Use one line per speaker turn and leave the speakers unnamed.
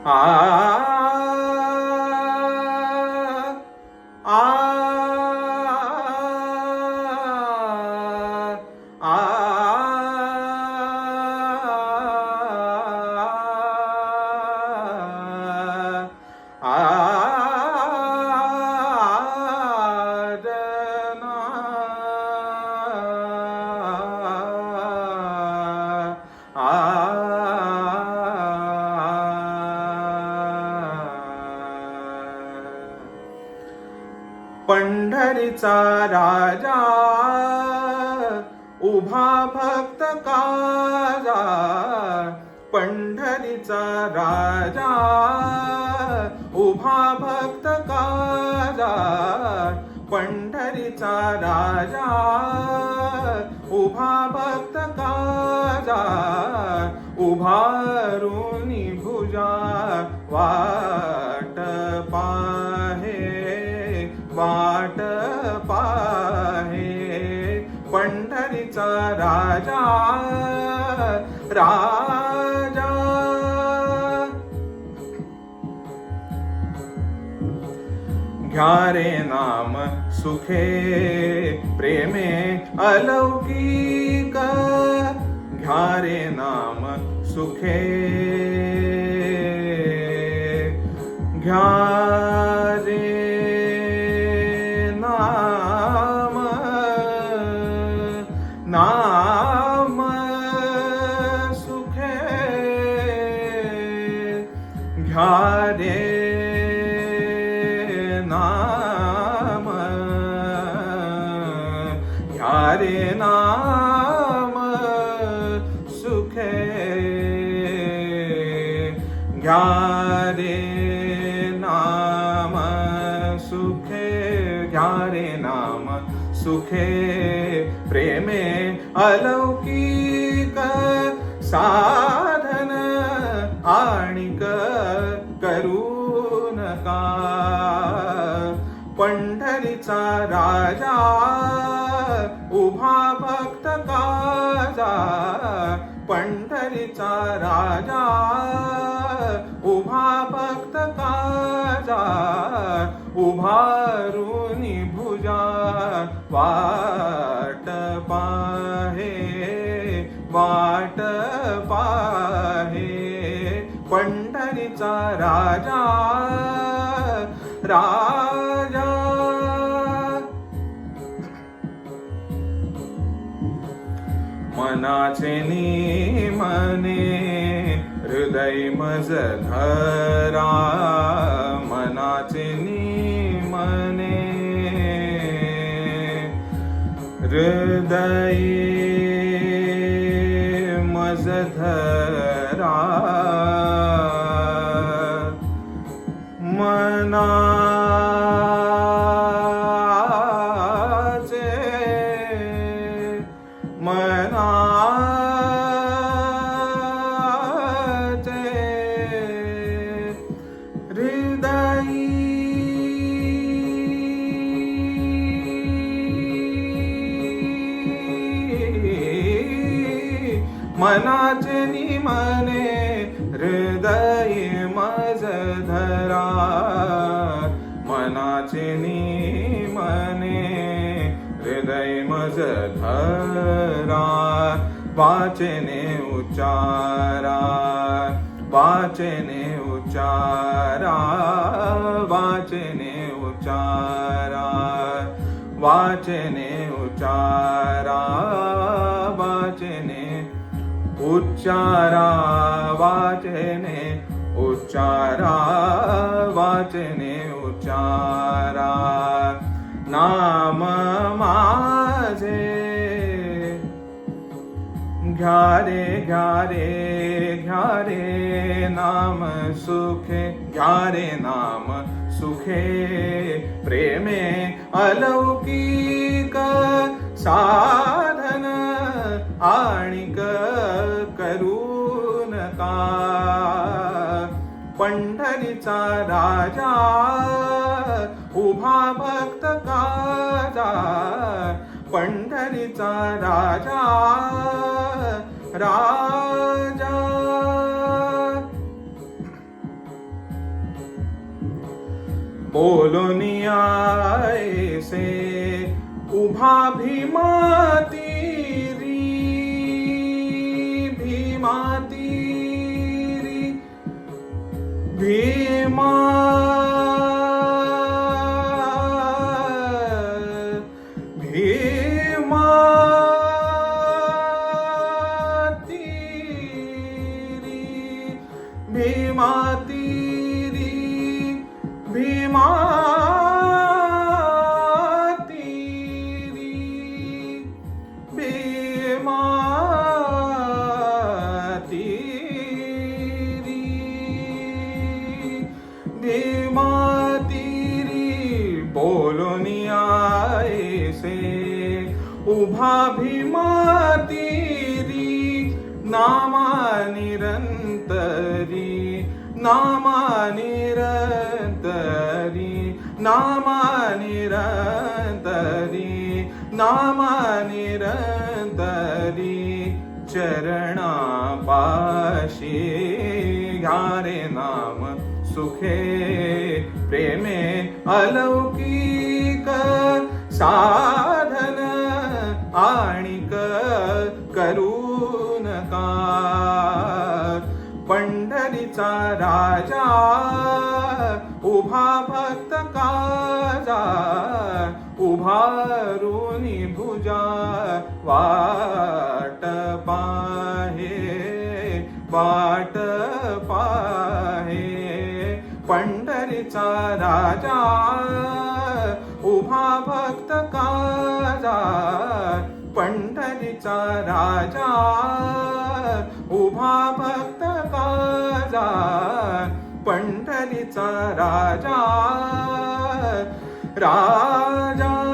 आ आ पंढरीचा राजा उभा भक्त काजा, पंढरीचा राजा उभा भक्त काजा, पंढरीचा राजा उभा भक्त काजा, उभारुनी भुजा वाट पाहे, वाट पाहे पंढरीचा राजा, राजा घ्या रे नाम सुखे प्रेमे अलौकिक, घ्या रे नाम सुखे, घ्या रे नाम सुखे, घ्या रे नाम, घ्या रे नाम सुखे, घ्या रे नाम सुखे, घ्या रे नाम सुखे प्रेमे अलौकिक, साधन आणिक करू नका, पंढरीचा राजा उभा भक्त काजा, पंढरीचा राजा उभा भक्त काजा, उभारुनी भुजा वाट पाहे, वाट पाहे पंढरीचा राजा, राजा मनाचे निमने हृदय मज धरा, मनाचे निमने हृदय मज धरा, मनाचे हृदय मनाचे निमने हृदय मज धरा, मनाचे निमने हृदय मज धरा, वाचने उच्चारा, वाचने उच्चारा, वाचने उच्चारा, वाचने उच्चारा, वाचने उच्चारा, वाचने उच्चारा, वाचने उच्चारा, नाम माझे घ्या रे, घ्या रे, घ्या रे नाम सुखे, घ्या रे नाम सुखे प्रेमे अलौकिक, साधन आणिक करू नका, पंढरीचा राजा उभा भक्त काजा, पंढरीचा राजा, राजा बोलोनिया ऐसे उभा भीमा तीरी भीमा तीरी भीमा भीमा तीरी भीमा तीरी भीमा तीरी भीमा तीरी भीमा तीरी बोलोनिया ऐसे उभा भीमा तीरी नामा निरंतरी नामा निरंतरी नामा निरंतरी नामा निरंतरी चरणा पाशी घ्यारे नाम सुखे प्रेमे अलौकिक साधन आणिक करू नका पंढरीचा राजा उभा भक्त काजा उभारुनी भुजा वाट पाहे पंढरीचा राजा उभा भक्त काजा पंढरीचा राजा उभा भक्त काजा पंढरीचा राजा राजा